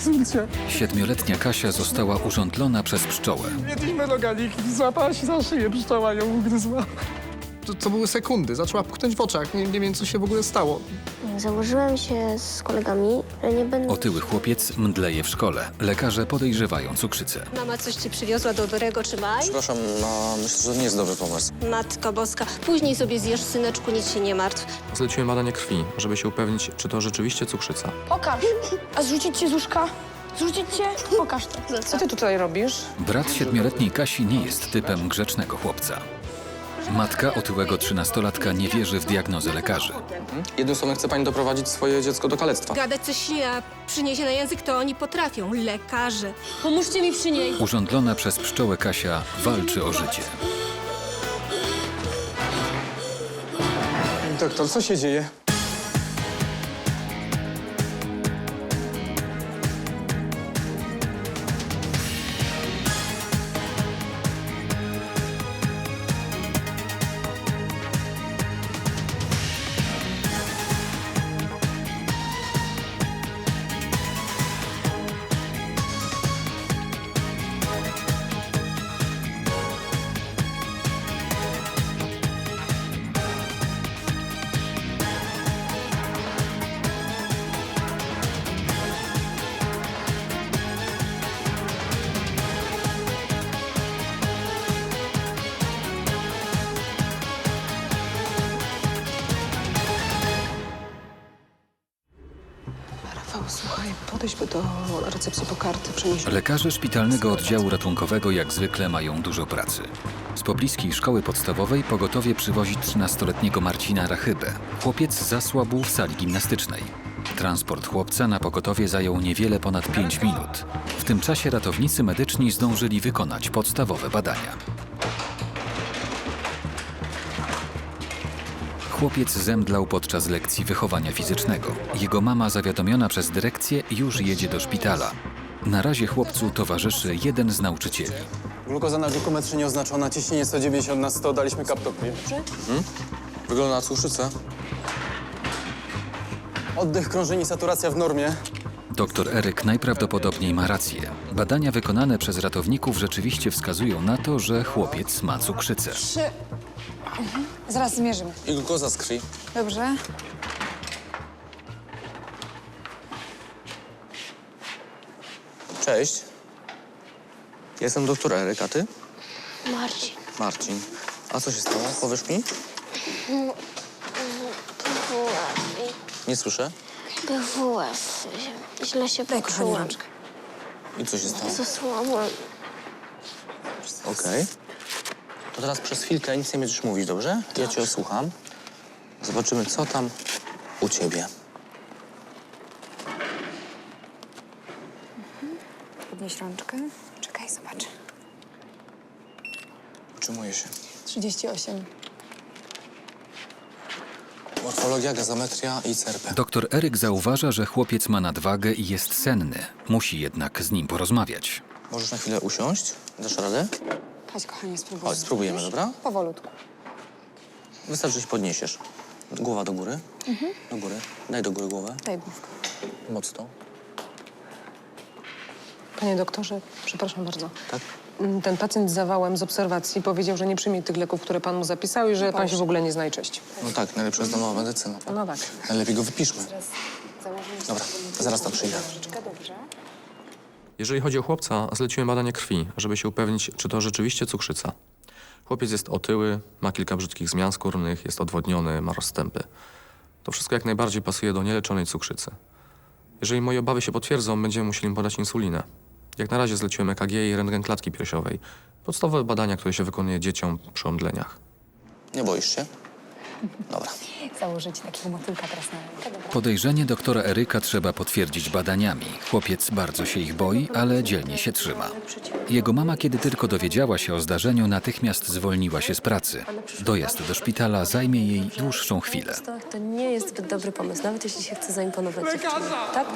Słuchajcie, Siedmioletnia Kasia została urządlona przez pszczołę. jedliśmy rogaliki, złapała się za szyję, pszczoła ją ugryzła. To były sekundy, zaczęła puchnąć w oczach, nie wiem co się w ogóle stało. Założyłem się z kolegami, że nie będę... Otyły chłopiec mdleje w szkole. Lekarze podejrzewają cukrzycę. Mama coś ci przywiozła dobrego, trzymaj. Przepraszam, no myślę, że to nie jest dobry pomysł. Matko boska, później sobie zjesz, syneczku, nic się nie martw. Zleciłem badanie krwi, żeby się upewnić, czy to rzeczywiście cukrzyca. Pokaż. A zrzucić cię z łóżka? Zrzucić cię? Pokaż to. Co ty tutaj robisz? Brat siedmioletniej Kasi nie jest typem grzecznego chłopca. Matka otyłego 13-latka nie wierzy w diagnozę lekarzy. Jednym słowem chce pani doprowadzić swoje dziecko do kalectwa. Gadać coś a przyniesie na język, to oni potrafią, lekarze. Pomóżcie mi przy niej. Urządlona przez pszczołę Kasia walczy o życie. Doktor, co się dzieje? Rafał, słuchaj, podejdźmy do recepcji po karty, przynieś. Lekarze szpitalnego oddziału ratunkowego jak zwykle mają dużo pracy. Z pobliskiej szkoły podstawowej pogotowie przywozi 13-letniego Marcina Rachybę. Chłopiec zasłabł w sali gimnastycznej. Transport chłopca na pogotowie zajął niewiele ponad 5 minut. W tym czasie ratownicy medyczni zdążyli wykonać podstawowe badania. Chłopiec zemdlał podczas lekcji wychowania fizycznego. Jego mama, zawiadomiona przez dyrekcję, już jedzie do szpitala. Na razie chłopcu towarzyszy jeden z nauczycieli. Glukoza na glukometrze nieoznaczona, ciśnienie 190 na 100, daliśmy kaptopril. Wygląda na cukrzycę. Oddech, krążenie, saturacja w normie. Doktor Eryk najprawdopodobniej ma rację. Badania wykonane przez ratowników rzeczywiście wskazują na to, że chłopiec ma cukrzycę. Zaraz zmierzymy. I glukoza z krwi. Dobrze. Cześć. Jestem doktor Eryk, a ty? Marcin, Marcin. A co się stało? Powiesz mi? WF. Nie słyszę. WF. Źle się Daj, kochani, poczułam. rączkę. I co się stało? Zasłabłam. Okej. To teraz przez chwilkę nic nie będziesz mówić, dobrze? Ja cię osłucham. Zobaczymy, co tam u ciebie. Podnieś rączkę. Czekaj, zobacz. Utrzymuję się. 38. Morfologia, gazometria i CRP. Doktor Eryk zauważa, że chłopiec ma nadwagę i jest senny. Musi jednak z nim porozmawiać. Możesz na chwilę usiąść? Dasz radę? Chodź, kochanie, spróbujmy. Chodź, spróbujemy, dobra? Powolutku. Wystarczy, że się podniesiesz. Głowa do góry. Do góry. Daj do góry głowę. Daj główkę. Mocno. Panie doktorze, przepraszam bardzo. Tak? Ten pacjent z zawałem z obserwacji powiedział, że nie przyjmie tych leków, które pan mu zapisał i że pan się w ogóle nie zna i cześć. No tak, najlepsza jest domowa medycyna. No tak. Najlepiej go wypiszmy. Dobra, zaraz tam przyjdę. Jeżeli chodzi o chłopca, zleciłem badanie krwi, żeby się upewnić, czy to rzeczywiście cukrzyca. Chłopiec jest otyły, ma kilka brzydkich zmian skórnych, jest odwodniony, ma rozstępy. To wszystko jak najbardziej pasuje do nieleczonej cukrzycy. Jeżeli moje obawy się potwierdzą, będziemy musieli mu podać insulinę. Jak na razie zleciłem EKG i rentgen klatki piersiowej. Podstawowe badania, które się wykonuje dzieciom przy omdleniach. Nie boisz się? Dobra. Założyć takiego motylka teraz na rękę. Podejrzenie doktora Eryka trzeba potwierdzić badaniami. Chłopiec bardzo się ich boi, ale dzielnie się trzyma. Jego mama, kiedy tylko dowiedziała się o zdarzeniu, natychmiast zwolniła się z pracy. Dojazd do szpitala zajmie jej dłuższą chwilę. To nie jest zbyt dobry pomysł, nawet jeśli się chce zaimponować dziewczynie. Tak?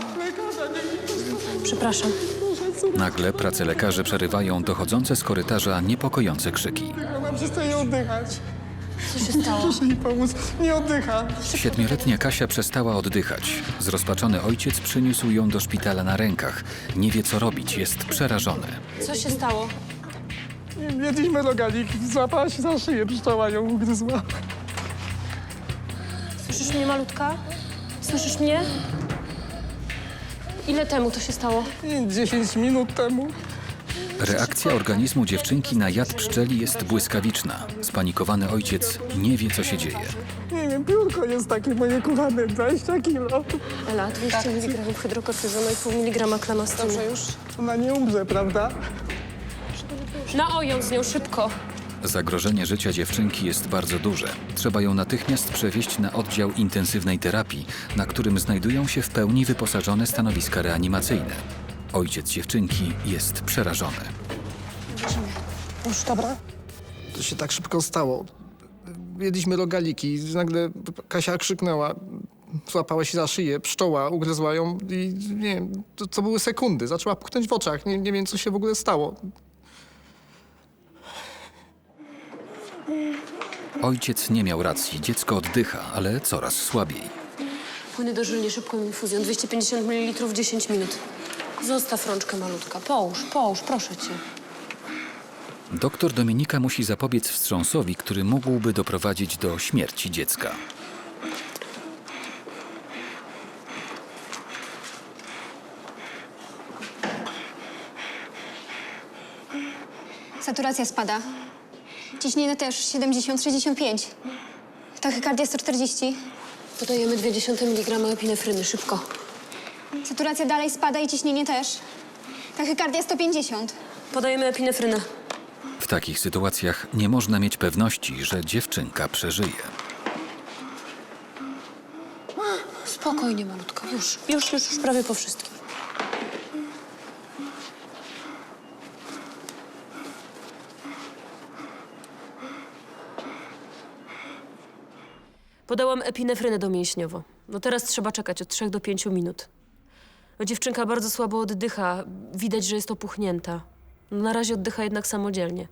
Przepraszam. Nagle pracę lekarzy przerywają dochodzące z korytarza niepokojące krzyki. Ona przestaje oddychać. Co się stało? Proszę mi pomóc, nie oddycha. 7-letnia Kasia przestała oddychać. Zrozpaczony ojciec przyniósł ją do szpitala na rękach. Nie wie, co robić, jest przerażony. Co się stało? Jedliśmy rogalik, złapała się za szyję, pszczoła ją ugryzła. Słyszysz mnie, malutka? Słyszysz mnie? Ile temu to się stało? 10 minut temu. Reakcja organizmu dziewczynki na jad pszczeli jest błyskawiczna. Spanikowany ojciec nie wie, co się dzieje. Nie wiem, piórko jest takie moje kochane, 20 kilo. Ela, 200 mg hydrokortyzonu i pół miligrama klamastyny. Dobrze już? Ona nie umrze, prawda? Na oją z nią, szybko. Zagrożenie życia dziewczynki jest bardzo duże. Trzeba ją natychmiast przewieźć na oddział intensywnej terapii, na którym znajdują się w pełni wyposażone stanowiska reanimacyjne. Ojciec dziewczynki jest przerażony. Już, dobra. To się tak szybko stało. Jedliśmy rogaliki i nagle Kasia krzyknęła. Złapała się za szyję, pszczoła ugryzła ją i nie wiem, to były sekundy. Zaczęła puchnąć w oczach, nie wiem, co się w ogóle stało. Ojciec nie miał racji, dziecko oddycha, ale coraz słabiej. Płynę dożylnie, szybką infuzją. 250 ml w 10 minut. Zostaw rączkę, malutka. Połóż, proszę cię. Doktor Dominika musi zapobiec wstrząsowi, który mógłby doprowadzić do śmierci dziecka. Saturacja spada. Ciśnienie też 70-65. Tachykardia 140. Podajemy 0,2 mg epinefryny, szybko. Saturacja dalej spada i ciśnienie też. Tachykardia 150. Podajemy epinefrynę. W takich sytuacjach nie można mieć pewności, że dziewczynka przeżyje. Spokojnie, malutka. Już prawie po wszystkim. Podałam epinefrynę domięśniowo. No teraz trzeba czekać od 3 do 5 minut. No, dziewczynka bardzo słabo oddycha. Widać, że jest opuchnięta. No, na razie oddycha jednak samodzielnie.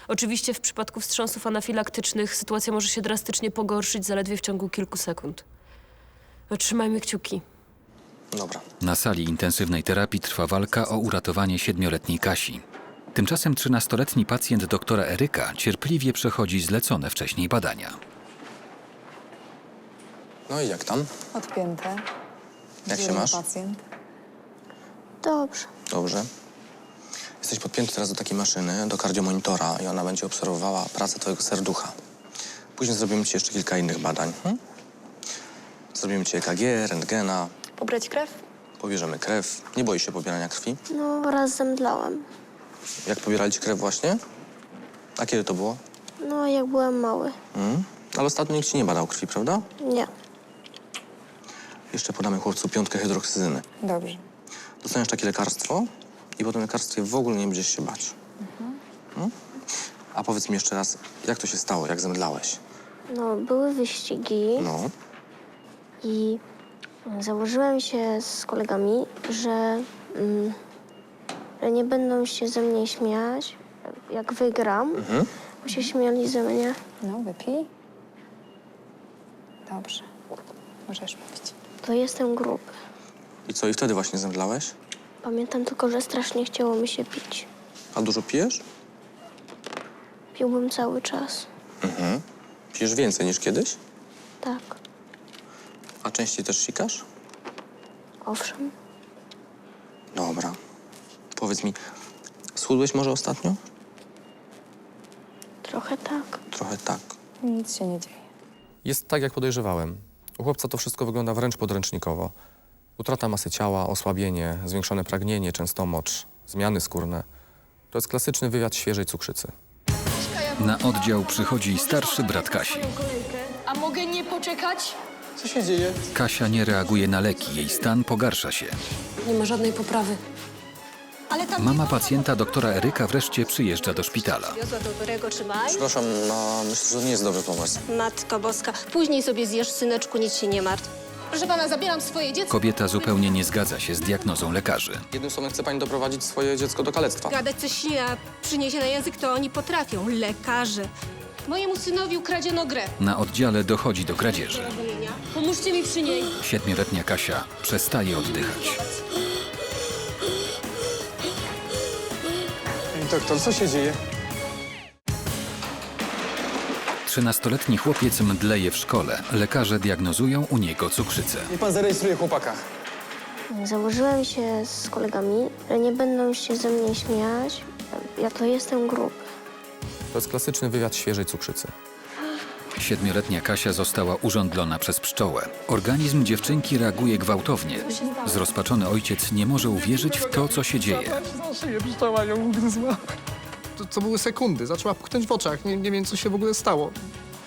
Oczywiście w przypadku wstrząsów anafilaktycznych sytuacja może się drastycznie pogorszyć zaledwie w ciągu kilku sekund. No, trzymajmy kciuki. Dobra. Na sali intensywnej terapii trwa walka o uratowanie 7-letniej Kasi. Tymczasem 13-letni pacjent doktora Eryka cierpliwie przechodzi zlecone wcześniej badania. No i jak tam? Odpięte. Jak się masz? Pacjent. Dobrze. Dobrze. Jesteś podpięty teraz do takiej maszyny, do kardiomonitora i ona będzie obserwowała pracę twojego serducha. Później zrobimy ci jeszcze kilka innych badań. Zrobimy ci EKG, rentgena, Pobrać krew? pobierzemy krew. Nie boisz się pobierania krwi? No, raz zemdlałam. Jak pobierali ci krew właśnie? A kiedy to było? No, jak byłem mały. Ale ostatnio nikt ci nie badał krwi, prawda? Nie. Jeszcze podamy chłopcu 5 hydroksyzyny. Dobrze. Dostaniesz takie lekarstwo i po tym lekarstwie w ogóle nie będziesz się bać. A powiedz mi jeszcze raz, jak to się stało, jak zemdlałeś? No, były wyścigi No, i założyłem się z kolegami, że nie będą się ze mnie śmiać, jak wygram, bo się śmiali ze mnie. No, wypij. Dobrze. Możesz pić. To jestem gruby. i co, i wtedy właśnie zemdlałeś? Pamiętam tylko, że strasznie chciało mi się pić. A dużo pijesz? Piłbym cały czas. Pijesz więcej niż kiedyś? Tak, A częściej też sikasz? owszem. Dobra. Powiedz mi, schudłeś może ostatnio? Trochę tak. Trochę tak. Nic się nie dzieje. Jest tak, jak podejrzewałem. U chłopca to wszystko wygląda wręcz podręcznikowo. Utrata masy ciała, osłabienie, zwiększone pragnienie, często mocz, zmiany skórne. To jest klasyczny wywiad świeżej cukrzycy. Na oddział przychodzi starszy brat Kasi. A mogę nie poczekać? Co się dzieje? Kasia nie reaguje na leki, jej stan pogarsza się. Nie ma żadnej poprawy. Mama pacjenta doktora Eryka wreszcie przyjeżdża do szpitala. Wiozła do dobrego, trzymaj. Przepraszam, no, myślę, że to nie jest dobry pomysł. Matko Boska. Później sobie zjesz, syneczku, nic się nie martw. Proszę pana, zabieram swoje dziecko. Kobieta zupełnie nie zgadza się z diagnozą lekarzy. Jednym słowem chce pani doprowadzić swoje dziecko do kalectwa. Gadać coś ślina, przyniesie na język, to oni potrafią. Lekarze. Mojemu synowi ukradziono grę. Na oddziale dochodzi do kradzieży. Pomóżcie mi przy niej. 7-letnia Kasia przestaje oddychać. Doktor, co się dzieje? 13-letni chłopiec mdleje w szkole. Lekarze diagnozują u niego cukrzycę. Niech pan zarejestruje chłopaka. Założyłem się z kolegami, że nie będą się ze mnie śmiać, jak to jestem gruby. To jest klasyczny wywiad świeżej cukrzycy. 7-letnia Kasia została urządlona przez pszczołę. Organizm dziewczynki reaguje gwałtownie. Zrozpaczony ojciec nie może uwierzyć w to, co się dzieje. Za szyję pszczoła ją ugryzła. To były sekundy. Zaczęła puchnąć w oczach. Nie wiem, co się w ogóle stało.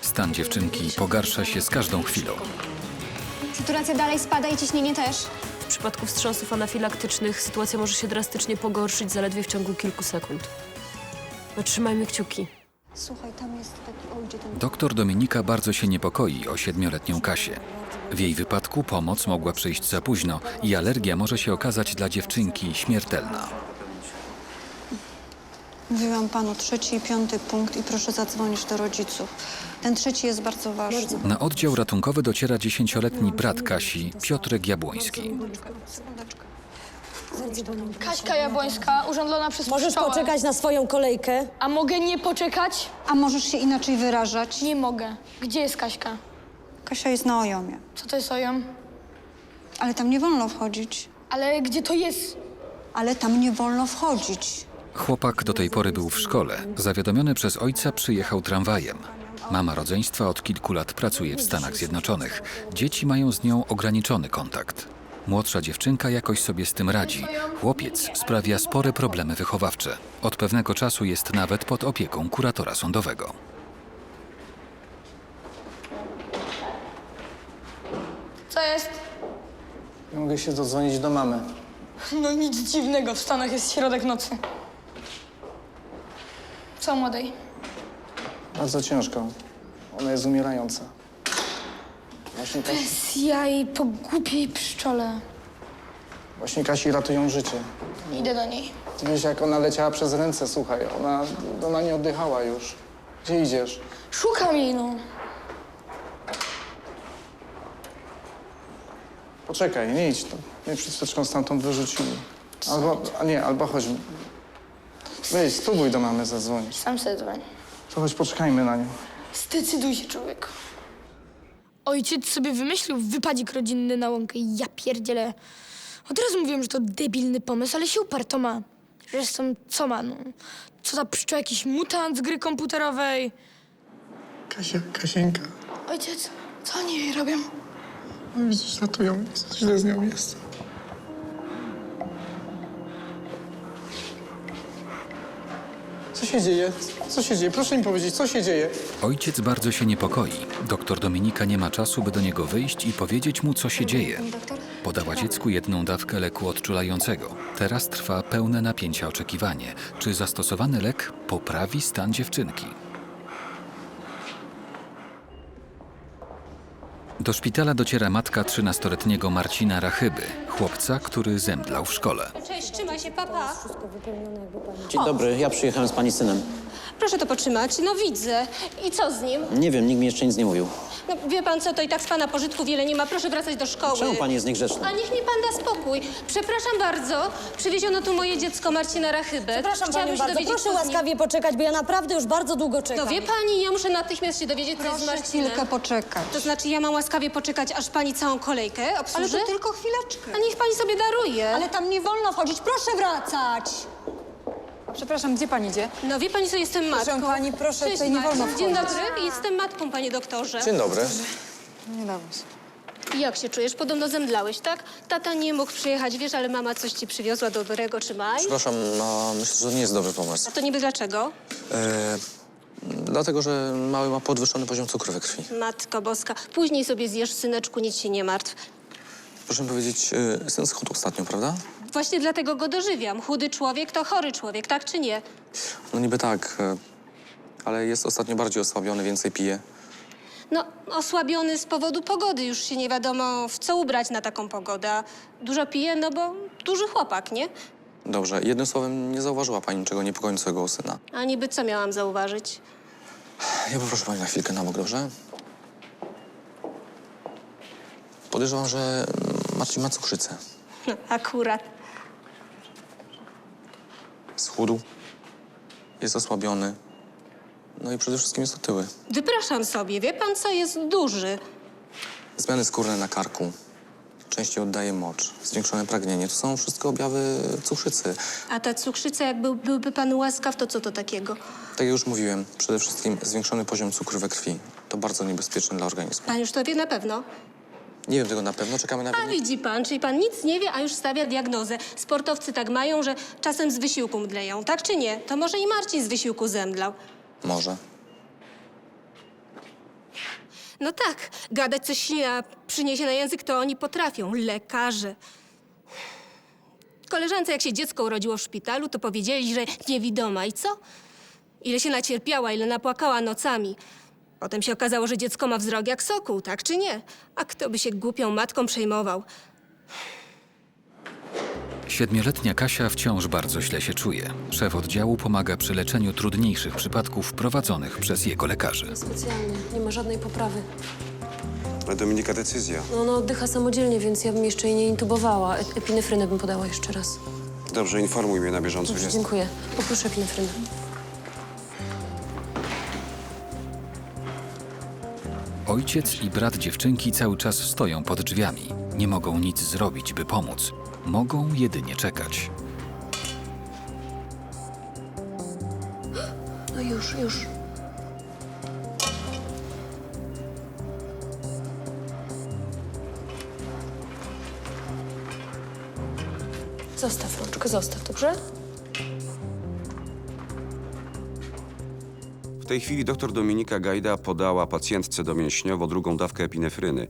Stan dziewczynki pogarsza się z każdą chwilą. Saturacja dalej spada i ciśnienie też. W przypadku wstrząsów anafilaktycznych sytuacja może się drastycznie pogorszyć zaledwie w ciągu kilku sekund. No, trzymajmy kciuki. Słuchaj, tam jest taki ojciec. Doktor Dominika bardzo się niepokoi o 7-letnią Kasię. W jej wypadku pomoc mogła przyjść za późno i alergia może się okazać dla dziewczynki śmiertelna. Mówiłam panu 3. i 5. punkt i proszę zadzwonić do rodziców. Ten 3. jest bardzo ważny. Na oddział ratunkowy dociera 10-letni brat Kasi, Piotrek Jabłoński. Kaśka Jabłońska, urządlona przez Możesz poczekać na swoją kolejkę? A mogę nie poczekać? A możesz się inaczej wyrażać? Nie mogę. Gdzie jest Kaśka? Kasia jest na Ojomie. Co to jest ojom? Ale tam nie wolno wchodzić. Ale gdzie to jest? Ale tam nie wolno wchodzić. Chłopak do tej pory był w szkole. Zawiadomiony przez ojca przyjechał tramwajem. Mama rodzeństwa od kilku lat pracuje w Stanach Zjednoczonych. Dzieci mają z nią ograniczony kontakt. Młodsza dziewczynka jakoś sobie z tym radzi. Chłopiec sprawia spore problemy wychowawcze. Od pewnego czasu jest nawet pod opieką kuratora sądowego. Co jest? Nie mogę się dodzwonić do mamy. No nic dziwnego, w Stanach jest środek nocy. Co młodej? Bardzo ciężko. Ona jest umierająca. Ja i po głupiej pszczole. Właśnie Kasi ratują życie. Idę do niej. Ty wiesz, jak ona leciała przez ręce, słuchaj. Ona nie oddychała już. Gdzie idziesz? Szukam jej, no. Poczekaj, nie idź. Mnie przed chwileczką stamtąd wyrzucili. Albo chodź. Weź, spróbuj do mamy zadzwonić. Sam sobie dzwoń. To chodź, poczekajmy na nią. Zdecyduj się, człowieku. Ojciec sobie wymyślił wypadzik rodzinny na łąkę i ja pierdzielę. Od razu mówiłem, że to debilny pomysł, ale się uparł, to ma. Zresztą co ma, no? Co za pszczoła, jakiś mutant z gry komputerowej? Kasieńka. Ojciec, co oni jej robią? Widzisz, ratują. Źle z nią jest. Co się dzieje? Co się dzieje? Proszę mi powiedzieć, co się dzieje? Ojciec bardzo się niepokoi. Doktor Dominika nie ma czasu, by do niego wyjść i powiedzieć mu, co się dzieje. Podała dziecku 1 dawkę leku odczulającego. Teraz trwa pełne napięcia oczekiwanie. Czy zastosowany lek poprawi stan dziewczynki? Do szpitala dociera matka 13-letniego Marcina Rachyby, chłopca, który zemdlał w szkole. Cześć, trzymaj się, papa. Dzień dobry, ja przyjechałem z pani synem. Proszę to potrzymać. No widzę. I co z nim? Nie wiem, nikt mi jeszcze nic nie mówił. No, wie pan co, to i tak z pana pożytku wiele nie ma. Proszę wracać do szkoły. Czemu pani jest niegrzeczna? A niech mi pan da spokój. Przepraszam bardzo. Przywieziono tu moje dziecko Marcina Rachybę. Przepraszam Chciałabym panią się bardzo, dowiedzieć, proszę co z nim. łaskawie poczekać, bo ja naprawdę już bardzo długo czekam. No wie pani, ja muszę natychmiast się dowiedzieć, co jest z Proszę Marcinem. chwilkę poczekać. To znaczy, ja mam łaskawie poczekać, aż pani całą kolejkę obsłuży? Ale to tylko chwileczkę. A niech pani sobie daruje. Ale tam nie wolno wchodzić, proszę wracać. Przepraszam, gdzie pani idzie? No wie pani co, jestem matką. Proszę pani, proszę, Cześć, tutaj nie wolno Marcin. Dzień wchodzić. dobry, jestem matką, panie doktorze. Dzień dobry. Nie dało się. Jak się czujesz? Podobno zemdlałeś, tak? Tata nie mógł przyjechać, wiesz, ale mama coś ci przywiozła dobrego, trzymaj. Przepraszam, myślę, że to nie jest dobry pomysł. A to niby dlaczego? Dlatego, że mały ma podwyższony poziom cukru we krwi. Matko boska. Później sobie zjesz, syneczku, nic się nie martw. Proszę mi powiedzieć, syn schudł ostatnio, prawda? Właśnie dlatego go dożywiam. Chudy człowiek to chory człowiek, tak czy nie? No niby tak, ale jest ostatnio bardziej osłabiony, więcej pije. No, osłabiony z powodu pogody. Już się nie wiadomo, w co ubrać na taką pogodę. A dużo pije, no bo duży chłopak, nie? Dobrze, jednym słowem nie zauważyła pani niczego niepokojącego u syna. A niby co miałam zauważyć? Ja poproszę panią na chwilkę na bok, dobrze? Podejrzewam, że Marcin ma cukrzycę. No, akurat. Schudł, jest osłabiony, no i przede wszystkim jest otyły. Wypraszam sobie, wie pan co, jest duży. Zmiany skórne na karku, częściej oddaje mocz, zwiększone pragnienie. To są wszystko objawy cukrzycy. A ta cukrzyca, jak byłby pan łaskaw, to co to takiego? Tak jak już mówiłem, przede wszystkim zwiększony poziom cukru we krwi. To bardzo niebezpieczne dla organizmu. Pan już to wie na pewno. Nie wiem tego na pewno, czekamy na A wynik. widzi pan, czyli pan nic nie wie, a już stawia diagnozę. Sportowcy tak mają, że czasem z wysiłku mdleją, tak czy nie? To może i Marcin z wysiłku zemdlał. Może. No tak, gadać coś się przyniesie na język, to oni potrafią, lekarze. Koleżance, jak się dziecko urodziło w szpitalu, to powiedzieli, że niewidoma. I co? Ile się nacierpiała, ile napłakała nocami. Potem się okazało, że dziecko ma wzrok jak sokół, tak czy nie? A kto by się głupią matką przejmował? 7-letnia Kasia wciąż bardzo źle się czuje. Szef oddziału pomaga przy leczeniu trudniejszych przypadków prowadzonych przez jego lekarzy. Specjalnie, nie ma żadnej poprawy. Ale Dominika decyzja. No, ona oddycha samodzielnie, więc ja bym jeszcze jej nie intubowała. Epinefrynę bym podała jeszcze raz. Dobrze, informuj mnie na bieżąco. Dobrze, dziękuję. Poproszę epinefrynę. Ojciec i brat dziewczynki cały czas stoją pod drzwiami. Nie mogą nic zrobić, by pomóc. Mogą jedynie czekać. No już, już. Zostaw rączkę, zostaw, dobrze? W tej chwili dr Dominika Gajda podała pacjentce domięśniowo drugą dawkę epinefryny.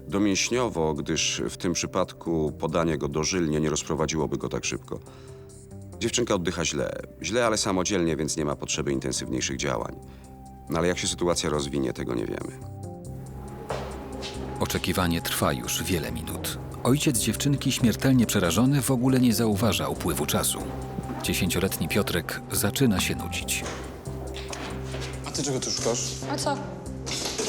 Domięśniowo, gdyż w tym przypadku podanie go dożylnie nie rozprowadziłoby go tak szybko. Dziewczynka oddycha źle. Źle, ale samodzielnie, więc nie ma potrzeby intensywniejszych działań. No ale jak się sytuacja rozwinie, tego nie wiemy. Oczekiwanie trwa już wiele minut. Ojciec dziewczynki, śmiertelnie przerażony, w ogóle nie zauważa upływu czasu. 10-letni Piotrek zaczyna się nudzić. A ty czego tu szukasz? A co?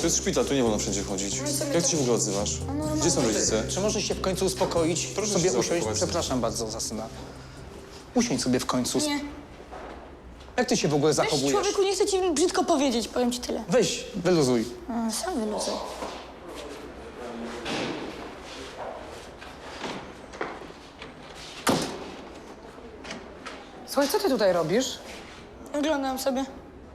To jest szpital, tu nie wolno wszędzie chodzić. Jak ty się w ogóle odzywasz? Gdzie są rodzice? Czy możesz się w końcu uspokoić? Proszę sobie się usiąść. zaopiekować. Przepraszam bardzo za syna. Usiądź sobie w końcu. Nie. Jak ty się w ogóle Weź, zachowujesz? człowieku, nie chcę ci brzydko powiedzieć, powiem ci tyle. Weź, wyluzuj. Sam wyluzuj. Słuchaj, co ty tutaj robisz? Oglądam sobie.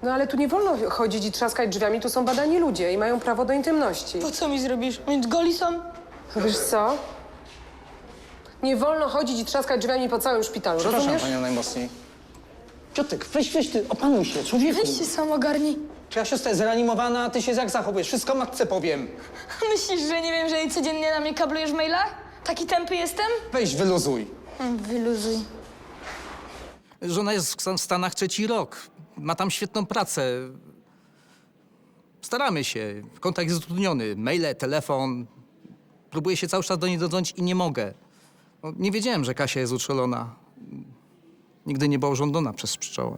No ale tu nie wolno chodzić i trzaskać drzwiami, tu są badani ludzie i mają prawo do intymności. Po co mi zrobisz? Oni goli są? Wiesz co? Nie wolno chodzić i trzaskać drzwiami po całym szpitalu, Przepraszam rozumiesz? panią najmocniej. Piotrek, weź ty, opanuj się, człowieku. Weź się sam ogarnij. Twoja siostra jest zreanimowana, a ty się jak zachowujesz? Wszystko matce powiem. Myślisz, że nie wiem, że codziennie na mnie kablujesz w mailach? Taki tępy jestem? Weź, wyluzuj. Wyluzuj. Żona jest w Stanach 3. rok. Ma tam świetną pracę. Staramy się. Kontakt jest utrudniony. Maile, telefon. Próbuję się cały czas do niej dodzwonić i nie mogę. No, nie wiedziałem, że Kasia jest uczulona. Nigdy nie była urządzona przez pszczołę.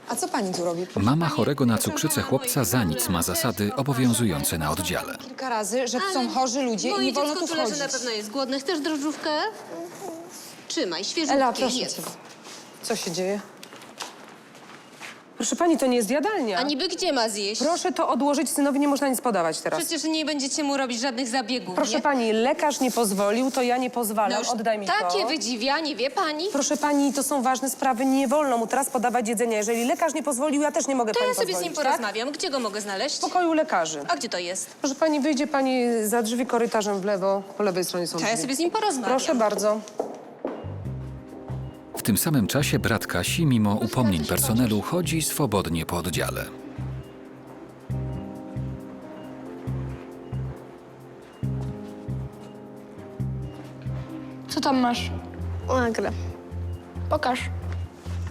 A co pani tu robi? Mama chorego na cukrzycę chłopca za nic ma zasady obowiązujące na oddziale. Kilka razy, że tu są chorzy ludzie i Moje nie wolno dziecko tu tu leży, wchodzić. na pewno jest głodne. Chcesz drożdżówkę? Trzymaj, świeżutkie. Ela, proszę jedz. cię. Co się dzieje? Proszę pani, to nie jest jadalnia. A niby gdzie ma zjeść? Proszę to odłożyć, synowi nie można nic podawać teraz. Przecież nie będziecie mu robić żadnych zabiegów, Proszę nie? pani, lekarz nie pozwolił, to ja nie pozwalam. No już Oddaj mi takie to. wydziwianie, wie pani? Proszę pani, to są ważne sprawy, nie wolno mu teraz podawać jedzenia. Jeżeli lekarz nie pozwolił, ja też nie mogę To pani ja sobie z pozwolić, nim porozmawiam. Gdzie go mogę znaleźć? Tak? W pokoju lekarzy. A gdzie to jest? Proszę pani, wyjdzie pani za drzwi korytarzem w lewo, po lewej stronie są To ja drzwi. sobie z nim porozmawiam. Proszę bardzo. W tym samym czasie brat Kasi, mimo upomnień personelu, chodzi swobodnie po oddziale. Co tam masz? Nagle. Pokaż.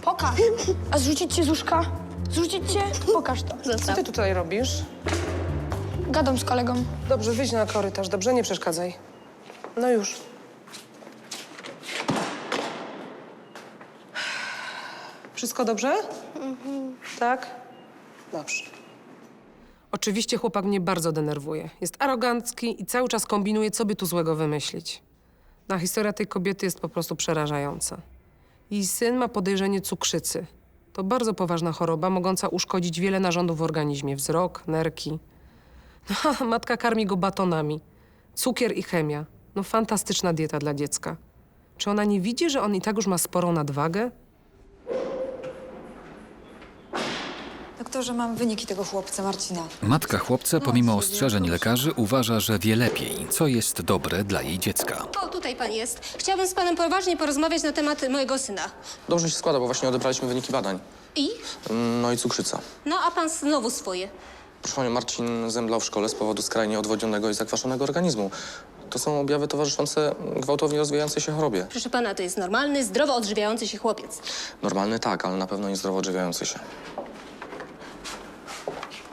Pokaż. A zrzucić cię z łóżka? Zrzucić cię? Pokaż to. Co ty tutaj robisz? Gadam z kolegą. Dobrze, wyjdź na korytarz, dobrze? Nie przeszkadzaj. No już. Wszystko dobrze? Tak? Dobrze. Oczywiście chłopak mnie bardzo denerwuje. Jest arogancki i cały czas kombinuje, co by tu złego wymyślić. No, historia tej kobiety jest po prostu przerażająca. Jej syn ma podejrzenie cukrzycy. To bardzo poważna choroba, mogąca uszkodzić wiele narządów w organizmie. Wzrok, nerki. No, a matka karmi go batonami. Cukier i chemia. No, fantastyczna dieta dla dziecka. Czy ona nie widzi, że on i tak już ma sporą nadwagę? Doktorze, mam wyniki tego chłopca, Marcina. Matka chłopca, pomimo ostrzeżeń lekarzy, uważa, że wie lepiej, co jest dobre dla jej dziecka. O, tutaj pan jest. Chciałabym z panem poważnie porozmawiać na temat mojego syna. Dobrze się składa, bo właśnie odebraliśmy wyniki badań. I? No i cukrzyca. No, a pan znowu swoje. Proszę panią, Marcin zemdlał w szkole z powodu skrajnie odwodnionego i zakwaszonego organizmu. To są objawy towarzyszące gwałtownie rozwijającej się chorobie. Proszę pana, to jest normalny, zdrowo odżywiający się chłopiec. Normalny tak, ale na pewno niezdrowo odżywiający się.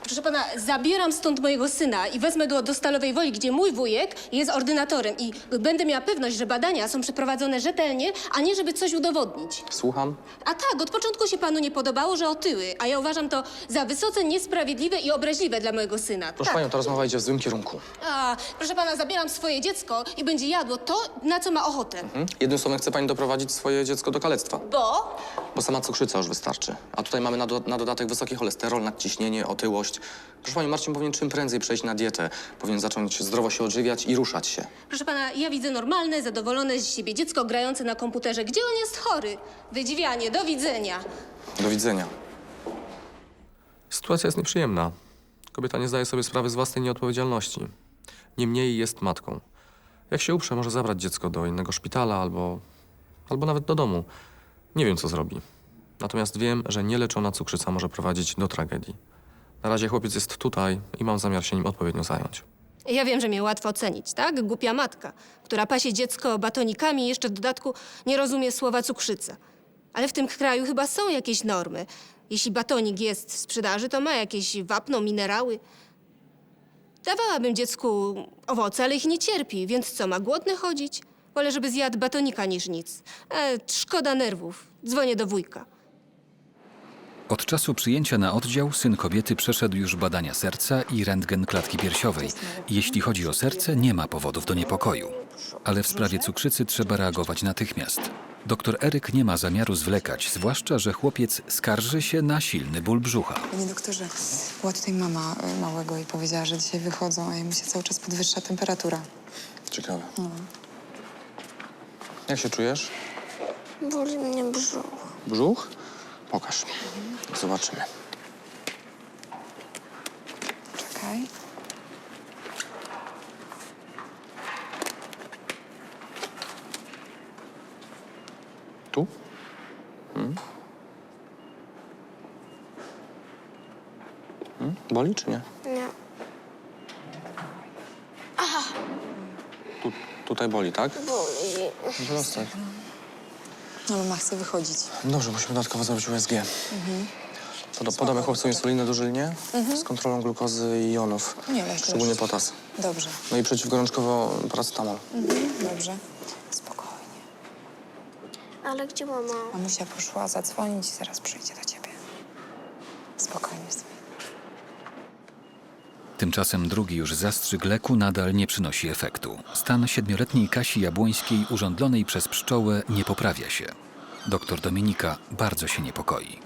Proszę pana, zabieram stąd mojego syna i wezmę go do Stalowej Woli, gdzie mój wujek jest ordynatorem i będę miała pewność, że badania są przeprowadzone rzetelnie, a nie żeby coś udowodnić. Słucham? A tak, od początku się panu nie podobało, że otyły, a ja uważam to za wysoce niesprawiedliwe i obraźliwe dla mojego syna. Proszę panią, ta rozmowa idzie w złym kierunku. A, proszę pana, zabieram swoje dziecko i będzie jadło to, na co ma ochotę. Jednym słowem chce pani doprowadzić swoje dziecko do kalectwa. Bo? Bo sama cukrzyca już wystarczy. A tutaj mamy na dodatek wysoki cholesterol, nadciśnienie, otyłość. Proszę pani, Marcin powinien czym prędzej przejść na dietę. Powinien zacząć zdrowo się odżywiać i ruszać się. Proszę pana, ja widzę normalne, zadowolone z siebie dziecko grające na komputerze. Gdzie on jest chory? Wydziwianie, do widzenia. Do widzenia. Sytuacja jest nieprzyjemna. Kobieta nie zdaje sobie sprawy z własnej nieodpowiedzialności. Niemniej jest matką. Jak się uprze, może zabrać dziecko do innego szpitala albo nawet do domu. Nie wiem, co zrobi. Natomiast wiem, że nieleczona cukrzyca może prowadzić do tragedii. Na razie chłopiec jest tutaj i mam zamiar się nim odpowiednio zająć. Ja wiem, że mnie łatwo ocenić, tak? Głupia matka, która pasie dziecko batonikami i jeszcze w dodatku nie rozumie słowa cukrzyca. Ale w tym kraju chyba są jakieś normy. Jeśli batonik jest w sprzedaży, to ma jakieś wapno, minerały. Dawałabym dziecku owoce, ale ich nie cierpi, więc co, ma głodny chodzić? Wolę, żeby zjadł batonika niż nic. Szkoda nerwów. Dzwonię do wujka. Od czasu przyjęcia na oddział syn kobiety przeszedł już badania serca i rentgen klatki piersiowej. Jeśli chodzi o serce, nie ma powodów do niepokoju. Ale w sprawie cukrzycy trzeba reagować natychmiast. Doktor Eryk nie ma zamiaru zwlekać, zwłaszcza, że chłopiec skarży się na silny ból brzucha. Panie doktorze, była tutaj mama małego i powiedziała, że dzisiaj wychodzą, a jemu się cały czas podwyższa temperatura. Ciekawe. Jak się czujesz? Boli mnie brzuch. Brzuch? Pokaż. Zobaczymy. Czekaj. Tu? Boli czy nie? Nie. Tutaj boli, tak? Boli. Zostań. No, mama chce wychodzić. Dobrze, musimy dodatkowo zrobić USG. Podamy chłopcu insulinę dożylnie z kontrolą glukozy i jonów. Nie, leż. Szczególnie potas. Dobrze. No i przeciwgorączkowo paracetamol. Dobrze. Spokojnie. Ale gdzie mama? Mamusia poszła zadzwonić i zaraz przyjdzie do ciebie. Spokojnie sobie. Tymczasem drugi już zastrzyk leku nadal nie przynosi efektu. Stan 7-letniej Kasi Jabłońskiej urządlonej przez pszczołę nie poprawia się. Doktor Dominika bardzo się niepokoi.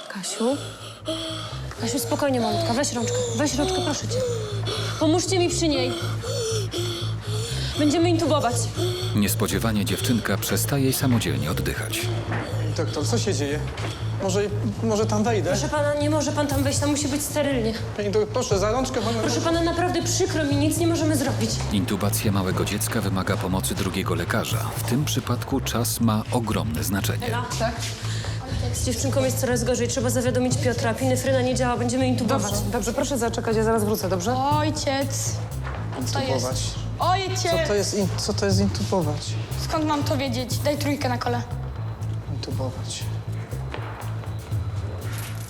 Kasiu? Kasiu, spokojnie, malutka. Weź rączkę, proszę cię. Pomóżcie mi przy niej. Będziemy intubować. Niespodziewanie dziewczynka przestaje samodzielnie oddychać. Doktor, co się dzieje? Może tam wejdę? Proszę pana, nie może pan tam wejść, tam musi być sterylnie. Pani doktor, proszę, za rączkę pana... Proszę pana, naprawdę przykro mi, nic nie możemy zrobić. Intubacja małego dziecka wymaga pomocy drugiego lekarza. W tym przypadku czas ma ogromne znaczenie. Ela? Tak? Z dziewczynką jest coraz gorzej, trzeba zawiadomić Piotra. Pinefryna nie działa, będziemy intubować. Dobrze, proszę zaczekać, ja zaraz wrócę, dobrze? Ojciec. Co to jest? Ojciec! Co to jest intubować? Skąd mam to wiedzieć? Daj trójkę na kole. Intubować.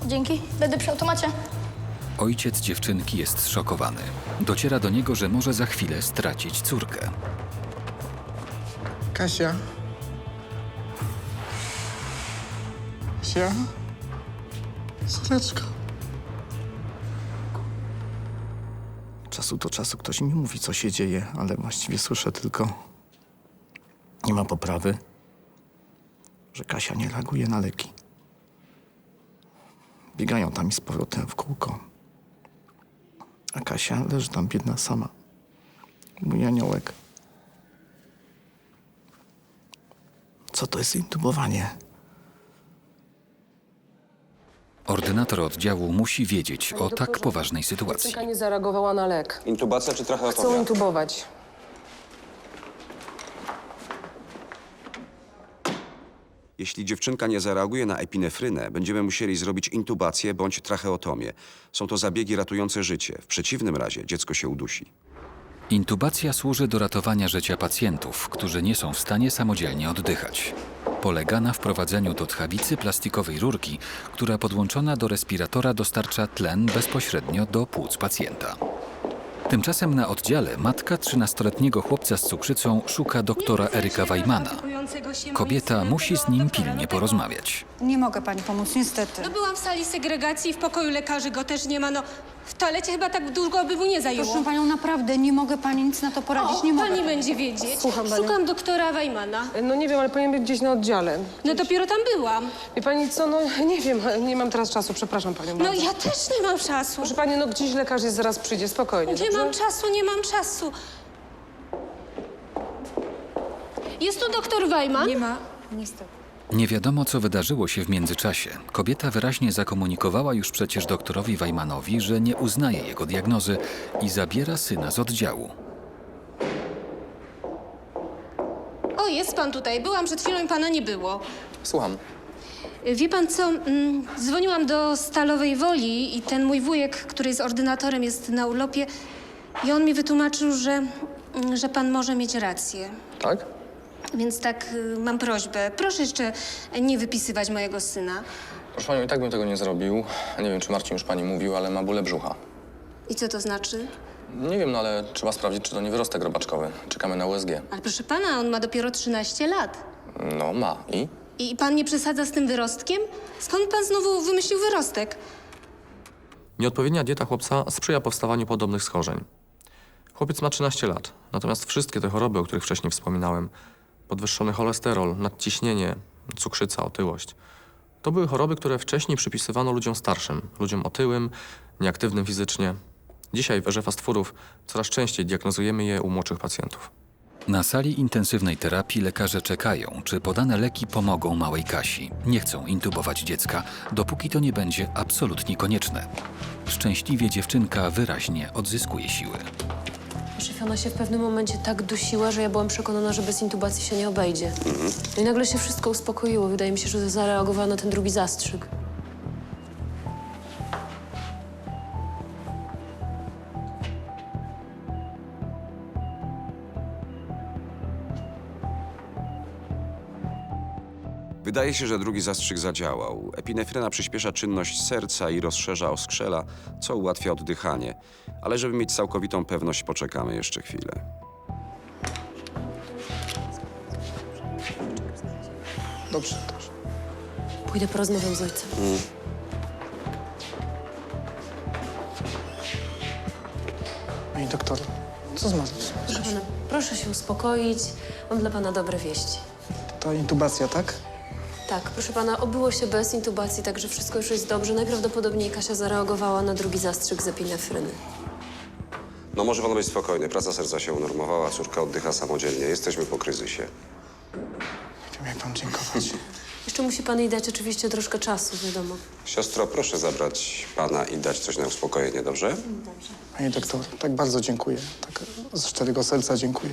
Dzięki. Będę przy automacie. Ojciec dziewczynki jest zszokowany. Dociera do niego, że może za chwilę stracić córkę. Kasia? Kasia? Córeczko. Czasu do czasu ktoś mi mówi, co się dzieje, ale właściwie słyszę tylko... Nie ma poprawy, że Kasia nie reaguje na leki. Biegają tam i z powrotem w kółko. A Kasia leży tam biedna sama. Mój aniołek. Co to jest intubowanie? Ordynator oddziału musi wiedzieć o tak doktorze, poważnej sytuacji. Dziewczynka nie zareagowała na lek. Intubacja czy Chcą tracheotomia? intubować. Jeśli dziewczynka nie zareaguje na epinefrynę, będziemy musieli zrobić intubację bądź tracheotomię. Są to zabiegi ratujące życie. W przeciwnym razie dziecko się udusi. Intubacja służy do ratowania życia pacjentów, którzy nie są w stanie samodzielnie oddychać. Polega na wprowadzeniu do tchawicy plastikowej rurki, która podłączona do respiratora dostarcza tlen bezpośrednio do płuc pacjenta. Tymczasem na oddziale matka 13-letniego chłopca z cukrzycą szuka doktora Eryka Wajmana. Kobieta musi z nim pilnie porozmawiać. Nie mogę pani pomóc, niestety. No byłam w sali segregacji, w pokoju lekarzy go też nie ma, no w toalecie chyba tak długo by mu nie zajęło. Proszę panią, naprawdę nie mogę pani nic na to poradzić. Nie mogę. Pani będzie wiedzieć. Słucham panią. Szukam doktora Wajmana. No nie wiem, ale powinien być gdzieś na oddziale. No dopiero tam byłam. Wie pani co, no nie wiem, nie mam teraz czasu, przepraszam panią No bardzo. ja też nie mam czasu. Proszę pani, no gdzieś lekarz jest, zaraz przyjdzie, spokojnie, Nie dobrze? mam czasu, nie mam czasu. Jest tu doktor Wajman? Nie ma, niestety. Nie wiadomo, co wydarzyło się w międzyczasie. Kobieta wyraźnie zakomunikowała już przecież doktorowi Wajmanowi, że nie uznaje jego diagnozy i zabiera syna z oddziału. O, jest pan tutaj. Byłam przed chwilą i pana nie było. Słucham. Wie pan co, dzwoniłam do Stalowej Woli i ten mój wujek, który jest ordynatorem, jest na urlopie i on mi wytłumaczył, że pan może mieć rację. Tak? Więc tak, mam prośbę. Proszę jeszcze nie wypisywać mojego syna. Proszę panią, i tak bym tego nie zrobił. Nie wiem, czy Marcin już pani mówił, ale ma bóle brzucha. I co to znaczy? Nie wiem, no ale trzeba sprawdzić, czy to nie wyrostek robaczkowy. Czekamy na USG. Ale proszę pana, on ma dopiero 13 lat. No, ma. I? I pan nie przesadza z tym wyrostkiem? Skąd pan znowu wymyślił wyrostek? Nieodpowiednia dieta chłopca sprzyja powstawaniu podobnych schorzeń. Chłopiec ma 13 lat, natomiast wszystkie te choroby, o których wcześniej wspominałem, podwyższony cholesterol, nadciśnienie, cukrzyca, otyłość, to były choroby, które wcześniej przypisywano ludziom starszym, ludziom otyłym, nieaktywnym fizycznie. Dzisiaj w erze fast foodów coraz częściej diagnozujemy je u młodszych pacjentów. Na sali intensywnej terapii lekarze czekają, czy podane leki pomogą małej Kasi. Nie chcą intubować dziecka, dopóki to nie będzie absolutnie konieczne. Szczęśliwie dziewczynka wyraźnie odzyskuje siły. Szef, ona się w pewnym momencie tak dusiła, że ja byłam przekonana, że bez intubacji się nie obejdzie. No i nagle się wszystko uspokoiło. Wydaje mi się, że zareagowała na ten drugi zastrzyk. Wydaje się, że drugi zastrzyk zadziałał. Epinefryna przyspiesza czynność serca i rozszerza oskrzela, co ułatwia oddychanie. Ale żeby mieć całkowitą pewność, poczekamy jeszcze chwilę. Dobrze, dobrze. Pójdę porozmawiam z ojcem. Pani doktor, co z Marcinem? Proszę pana, proszę się uspokoić. Mam dla pana dobre wieści. To intubacja, tak? Tak, proszę pana, obyło się bez intubacji, także wszystko już jest dobrze. Najprawdopodobniej Kasia zareagowała na drugi zastrzyk z epinefryny. No może pan być spokojny. Praca serca się unormowała, córka oddycha samodzielnie. Jesteśmy po kryzysie. Nie wiem, jak pan dziękować. Jeszcze musi pan jej dać oczywiście troszkę czasu, wiadomo. Siostro, proszę zabrać pana i dać coś na uspokojenie, dobrze? Pani doktor, tak bardzo dziękuję. Tak z szczerego serca dziękuję.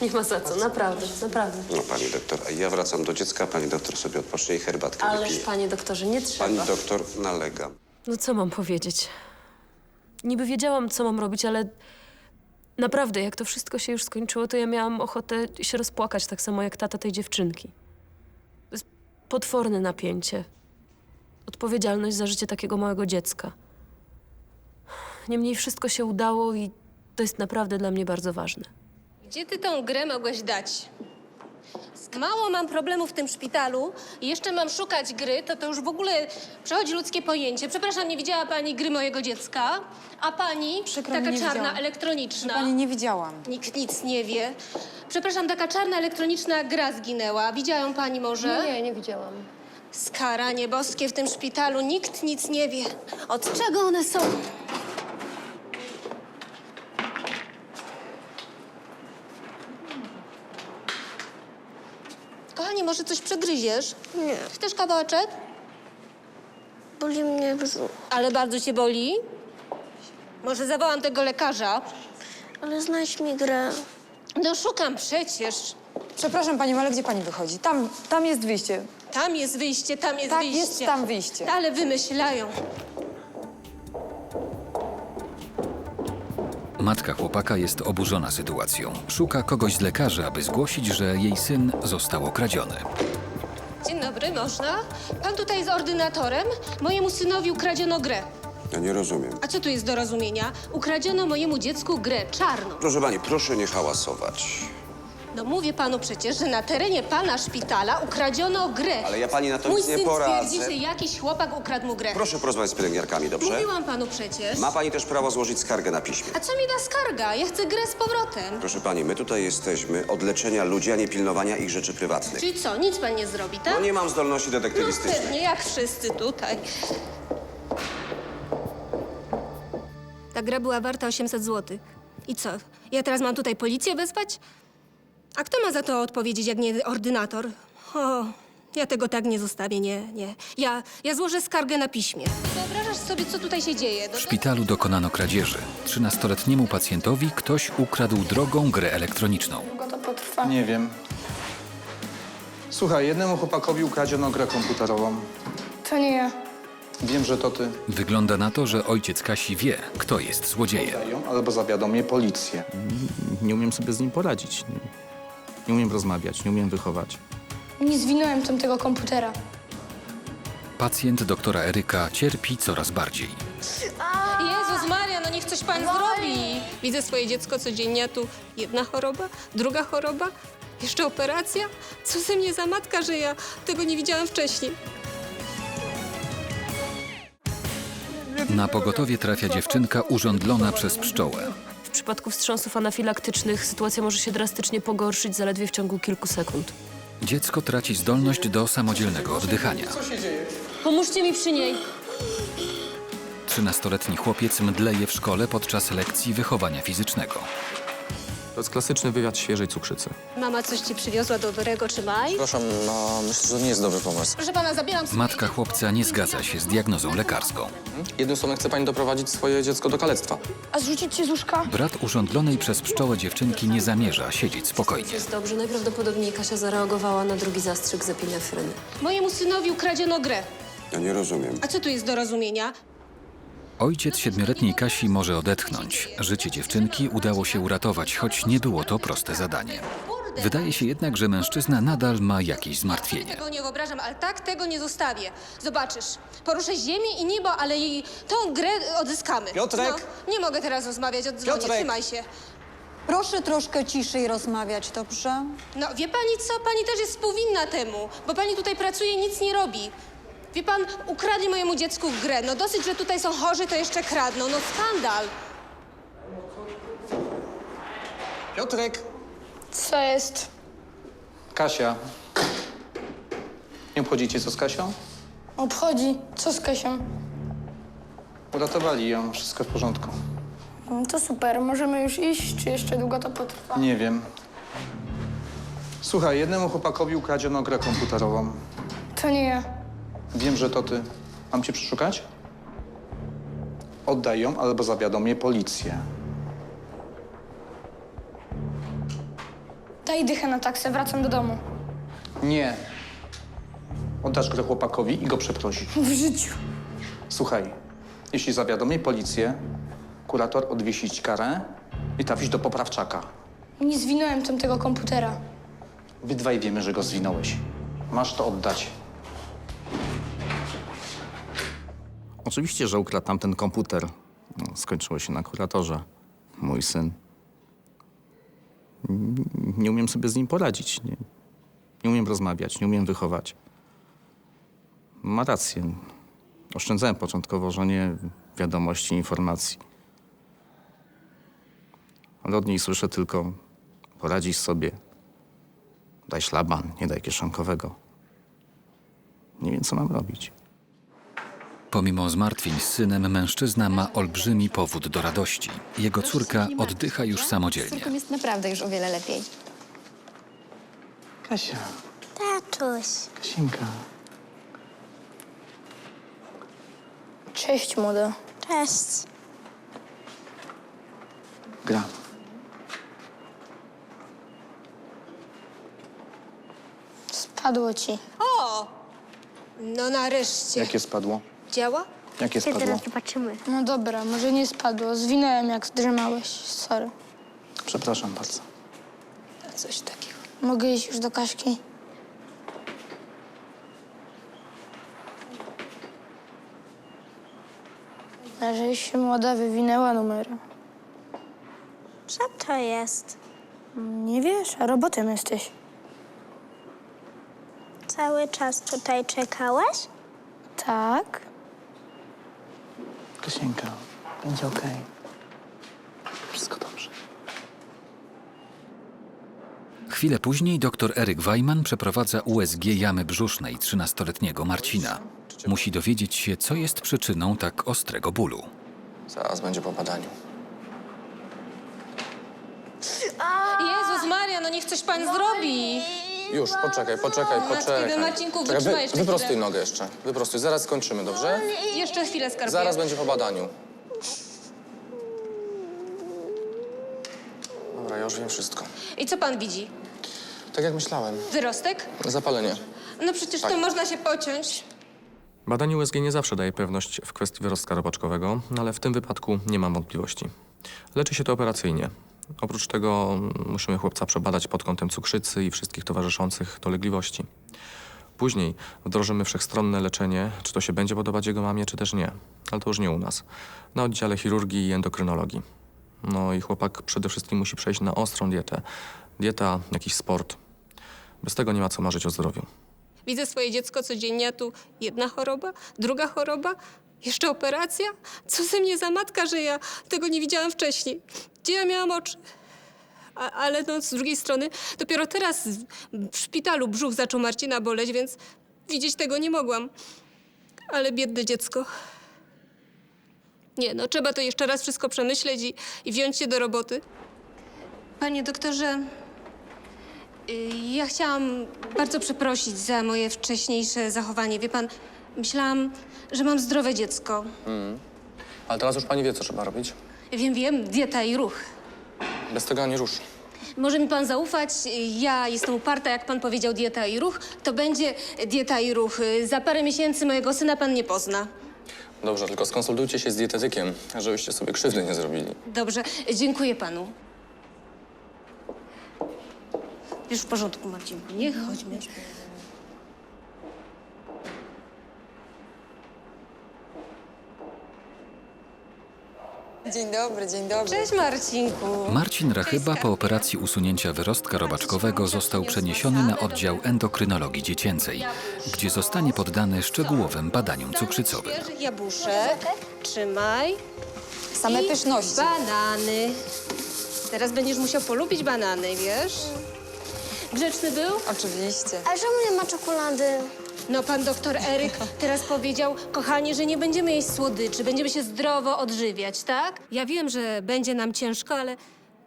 Nie ma za co, naprawdę, naprawdę. No, pani doktor, a ja wracam do dziecka, pani doktor sobie odpocznie i herbatkę Ależ, wypije. panie doktorze, nie trzeba. Pani doktor nalega. No co mam powiedzieć? Niby wiedziałam, co mam robić, ale naprawdę, jak to wszystko się już skończyło, to ja miałam ochotę się rozpłakać, tak samo jak tata tej dziewczynki. To jest potworne napięcie. Odpowiedzialność za życie takiego małego dziecka. Niemniej wszystko się udało i to jest naprawdę dla mnie bardzo ważne. Gdzie ty tą grę mogłeś dać? Mało mam problemów w tym szpitalu i jeszcze mam szukać gry, to już w ogóle przechodzi ludzkie pojęcie. Przepraszam, nie widziała pani gry mojego dziecka? A pani? Przykro mi, taka nie czarna, widziałam. elektroniczna. Pani nie widziałam. Nikt nic nie wie. Przepraszam, taka czarna, elektroniczna gra zginęła. Widziała ją pani może? Nie widziałam. Skaranie boskie, w tym szpitalu nikt nic nie wie. Od czego one są? Kochanie, może coś przegryziesz? Nie, Chcesz kawałeczek? boli mnie brzuch. Ale bardzo cię boli? Może zawołam tego lekarza? Ale znajdź mi grę. No szukam przecież. Przepraszam panią, ale gdzie pani wychodzi? Tam jest wyjście. Tam jest wyjście, tam jest Tak, wyjście. jest tam wyjście. Ale wymyślają. Matka chłopaka jest oburzona sytuacją. Szuka kogoś z lekarzy, aby zgłosić, że jej syn został okradziony. Dzień dobry, można? Pan tutaj jest ordynatorem? Mojemu synowi ukradziono grę. Ja nie rozumiem. A co tu jest do rozumienia? Ukradziono mojemu dziecku grę czarną. Proszę pani, proszę nie hałasować. No mówię panu przecież, że na terenie pana szpitala ukradziono grę. Ale ja pani na to Mój nic nie syn poradzę. twierdzi, że jakiś chłopak ukradł mu grę. Proszę porozmawiać z pielęgniarkami, dobrze? Mówiłam panu przecież. Ma pani też prawo złożyć skargę na piśmie. A co mi da skarga? Ja chcę grę z powrotem. Proszę pani, my tutaj jesteśmy od leczenia ludzi, a nie pilnowania ich rzeczy prywatnych. Czyli co, nic pan nie zrobi, tak? No nie mam zdolności No detektywistycznej. pewnie, jak wszyscy tutaj. Ta gra była warta 800 zł. I co? Ja teraz mam tutaj policję wezwać? A kto ma za to odpowiedzieć, jak nie ordynator? O, ja tego tak nie zostawię, nie. Ja złożę skargę na piśmie. Wyobrażasz sobie, co tutaj się dzieje? W szpitalu dokonano kradzieży. 13-letniemu pacjentowi ktoś ukradł drogą grę elektroniczną. Długo to potrwa. Nie wiem. Słuchaj, jednemu chłopakowi ukradziono grę komputerową. To nie ja. Wiem, że to ty. Wygląda na to, że ojciec Kasi wie, kto jest złodziejem. Albo zawiadomię policję. Nie umiem sobie z nim poradzić. Nie umiem rozmawiać, nie umiem wychować. Nie zwinąłem tamtego komputera. Pacjent doktora Eryka cierpi coraz bardziej. Jezus Maria, no niech coś pan zrobi. Widzę swoje dziecko codziennie, a tu jedna choroba, druga choroba, jeszcze operacja. Co ze mnie za matka, że ja tego nie widziałam wcześniej. Na pogotowie trafia dziewczynka urządlona przez pszczołę. W przypadku wstrząsów anafilaktycznych sytuacja może się drastycznie pogorszyć zaledwie w ciągu kilku sekund. Dziecko traci zdolność do samodzielnego oddychania. Pomóżcie mi przy niej. 13-letni chłopiec mdleje w szkole podczas lekcji wychowania fizycznego. To jest klasyczny wywiad świeżej cukrzycy. Mama coś ci przywiozła dobrego, trzymaj. Przepraszam, no myślę, że to nie jest dobry pomysł. Proszę pana, zabieram sobie... Matka chłopca nie zgadza się z diagnozą lekarską. Jednym słowem chce pani doprowadzić swoje dziecko do kalectwa. A zrzucić cię z łóżka? Brat urządlonej przez pszczołę dziewczynki nie zamierza siedzieć spokojnie. Jest dobrze, najprawdopodobniej Kasia zareagowała na drugi zastrzyk z epinefryny. Mojemu synowi ukradziono grę. Ja nie rozumiem. A co tu jest do rozumienia? Ojciec 7-letniej Kasi może odetchnąć. Życie dziewczynki udało się uratować, choć nie było to proste zadanie. Wydaje się jednak, że mężczyzna nadal ma jakieś zmartwienie. Tego nie wyobrażam, ale tak tego nie zostawię. Zobaczysz, poruszę ziemię i niebo, ale tą grę odzyskamy. Piotrek! No, nie mogę teraz rozmawiać, odzwonię, Piotrek! trzymaj się. Proszę troszkę ciszej rozmawiać, dobrze? No, wie pani co? Pani też jest współwinna temu, bo pani tutaj pracuje i nic nie robi. Wie pan, ukradli mojemu dziecku grę. No dosyć, że tutaj są chorzy, to jeszcze kradną. No skandal. Piotrek! Co jest? Kasia. Nie obchodzicie co z Kasią? Obchodzi. Co z Kasią? Uratowali ją, wszystko w porządku. To super. Możemy już iść, czy jeszcze długo to potrwa? Nie wiem. Słuchaj, jednemu chłopakowi ukradziono grę komputerową. To nie ja. Wiem, że to ty. Mam cię przeszukać? Oddaj ją, albo zawiadomię policję. Daj dychę na taksę, wracam do domu. Nie. Oddasz grę chłopakowi i go przeprosisz. W życiu. Słuchaj, jeśli zawiadomię policję, kurator odwiesi ci karę i trafisz do poprawczaka. Nie zwinąłem tamtego komputera. Obydwaj wiemy, że go zwinąłeś. Masz to oddać. Oczywiście, że ukradł tamten komputer. No, skończyło się na kuratorze. Mój syn. Nie umiem sobie z nim poradzić. Nie umiem rozmawiać, nie umiem wychować. Ma rację. Oszczędzałem początkowo żonie wiadomości, informacji. Ale od niej słyszę tylko: poradzisz sobie. Daj szlaban, nie daj kieszonkowego. Nie wiem, co mam robić. Pomimo zmartwień z synem, mężczyzna ma olbrzymi powód do radości. Jego córka oddycha już samodzielnie. Jest naprawdę już o wiele lepiej. Kasia, Tatuś. Kasienka. Cześć, młoda. Cześć. Gra. Spadło ci. O! No nareszcie. Jakie spadło? Działa? Jakie spadło? Teraz zobaczymy. No dobra, może nie spadło. Zwinąłem, jak drzemałeś. Sorry. Przepraszam bardzo. Coś takiego. Mogę iść już do Kaśki? Żeś się młoda wywinęła numery. Co to jest? Nie wiesz, a robotem jesteś. Cały czas tutaj czekałaś? Tak. Kasieńka, będzie okej. Wszystko dobrze. Chwilę później dr Eryk Wajman przeprowadza USG jamy brzusznej 13-letniego Marcina. Musi dowiedzieć się, co jest przyczyną tak ostrego bólu. Zaraz będzie po badaniu. Jezus Maria, no niech coś pan zrobi. Już, poczekaj. Matki, Marcinku, Czekaj, wytrzymaj jeszcze wyprostuj chwilę. nogę jeszcze. Wyprostuj, zaraz skończymy, dobrze? Jeszcze chwilę, skarbie. Zaraz będzie po badaniu. Dobra, ja już wiem wszystko. I co pan widzi? Tak jak myślałem. Wyrostek? Zapalenie. No przecież Tak. to można się pociąć. Badanie USG nie zawsze daje pewność w kwestii wyrostka robaczkowego, ale w tym wypadku nie mam wątpliwości. Leczy się to operacyjnie. Oprócz tego musimy chłopca przebadać pod kątem cukrzycy i wszystkich towarzyszących dolegliwości. Później wdrożymy wszechstronne leczenie, czy to się będzie podobać jego mamie, czy też nie. Ale to już nie u nas. Na oddziale chirurgii i endokrynologii. No i chłopak przede wszystkim musi przejść na ostrą dietę. Dieta, jakiś sport. Bez tego nie ma co marzyć o zdrowiu. Widzę swoje dziecko codziennie, a tu jedna choroba, druga choroba, jeszcze operacja. Co ze mnie za matka, że ja tego nie widziałam wcześniej? Gdzie ja miałam oczy? Ale no, z drugiej strony dopiero teraz w szpitalu brzuch zaczął Marcina boleć, więc widzieć tego nie mogłam. Ale biedne dziecko. Nie, no trzeba to jeszcze raz wszystko przemyśleć i wziąć się do roboty. Panie doktorze, ja chciałam bardzo przeprosić za moje wcześniejsze zachowanie. Wie pan, myślałam, że mam zdrowe dziecko. Ale teraz już pani wie, co trzeba robić. Wiem, dieta i ruch. Bez tego ani rusz. Może mi pan zaufać, ja jestem uparta, jak pan powiedział dieta i ruch, to będzie dieta i ruch. Za parę miesięcy mojego syna pan nie pozna. Dobrze, tylko skonsultujcie się z dietetykiem, żebyście sobie krzywdy nie zrobili. Dobrze, dziękuję panu. Już w porządku, Marcinku, nie? Chodźmy. Dzień dobry, dzień dobry. Cześć, Marcinku. Marcin Rachyba po operacji usunięcia wyrostka robaczkowego został przeniesiony na oddział endokrynologii dziecięcej, gdzie zostanie poddany szczegółowym badaniom cukrzycowym. Świeżych jabłuszek. Trzymaj. Same I pyszności. banany. Teraz będziesz musiał polubić banany, wiesz? Grzeczny był? Oczywiście. A czemu nie ma czekolady? No, pan doktor Eryk teraz powiedział, kochanie, że nie będziemy jeść słodyczy, będziemy się zdrowo odżywiać, tak? Ja wiem, że będzie nam ciężko, ale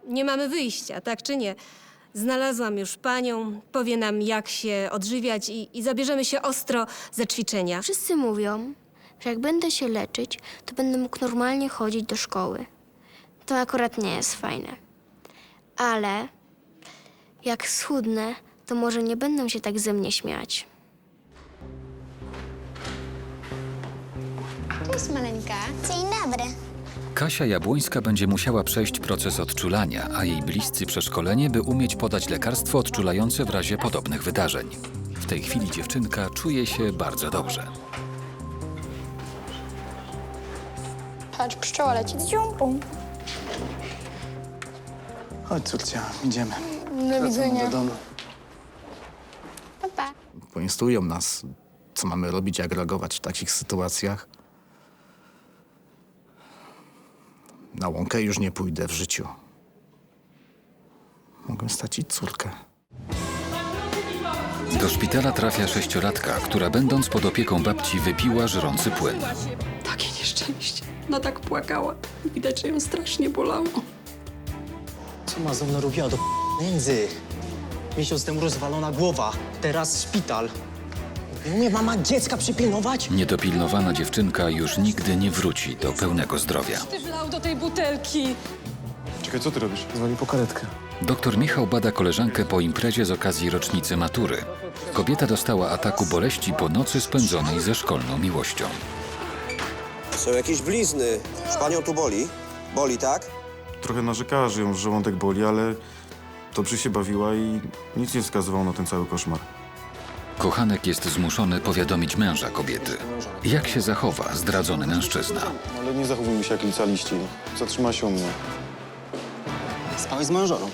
nie mamy wyjścia, tak czy nie? Znalazłam już panią, powie nam, jak się odżywiać i zabierzemy się ostro za ćwiczenia. Wszyscy mówią, że jak będę się leczyć, to będę mógł normalnie chodzić do szkoły. To akurat nie jest fajne. Ale jak schudnę, to może nie będą się tak ze mnie śmiać. Cześć, maleńka. Dzień dobry. Kasia Jabłońska będzie musiała przejść proces odczulania, a jej bliscy przeszkolenie, by umieć podać lekarstwo odczulające w razie podobnych wydarzeń. W tej chwili dziewczynka czuje się bardzo dobrze. Patrz, pszczoła leci. Dziumpum. Chodź, córcia, idziemy. Do widzenia. Do domu. Pa, pa. Poinstruują nas, co mamy robić, jak reagować w takich sytuacjach. Na łąkę już nie pójdę w życiu. Mogę stracić córkę. Do szpitala trafia 6-latka, która będąc pod opieką babci wypiła żrący płyn. Takie nieszczęście. No tak płakała. Widać, że ją strasznie bolało. Co ma ze mną robiła do nędzy? Miesiąc temu rozwalona głowa, teraz szpital. Nie umie mama dziecka przypilnować? Niedopilnowana dziewczynka już nigdy nie wróci do pełnego zdrowia. Ty wlał do tej butelki. Czekaj, co ty robisz? Dzwoni po karetkę. Doktor Michał bada koleżankę po imprezie z okazji rocznicy matury. Kobieta dostała ataku boleści po nocy spędzonej ze szkolną miłością. Są jakieś blizny. Czy panią tu boli? Boli, tak? Trochę narzekała, że ją żołądek boli, ale dobrze się bawiła i nic nie wskazywało na ten cały koszmar. Kochanek jest zmuszony powiadomić męża kobiety. Jak się zachowa zdradzony mężczyzna? Ale nie zachowujmy się jak lica liści. Zatrzyma się u mnie. Spałeś z moją żoną.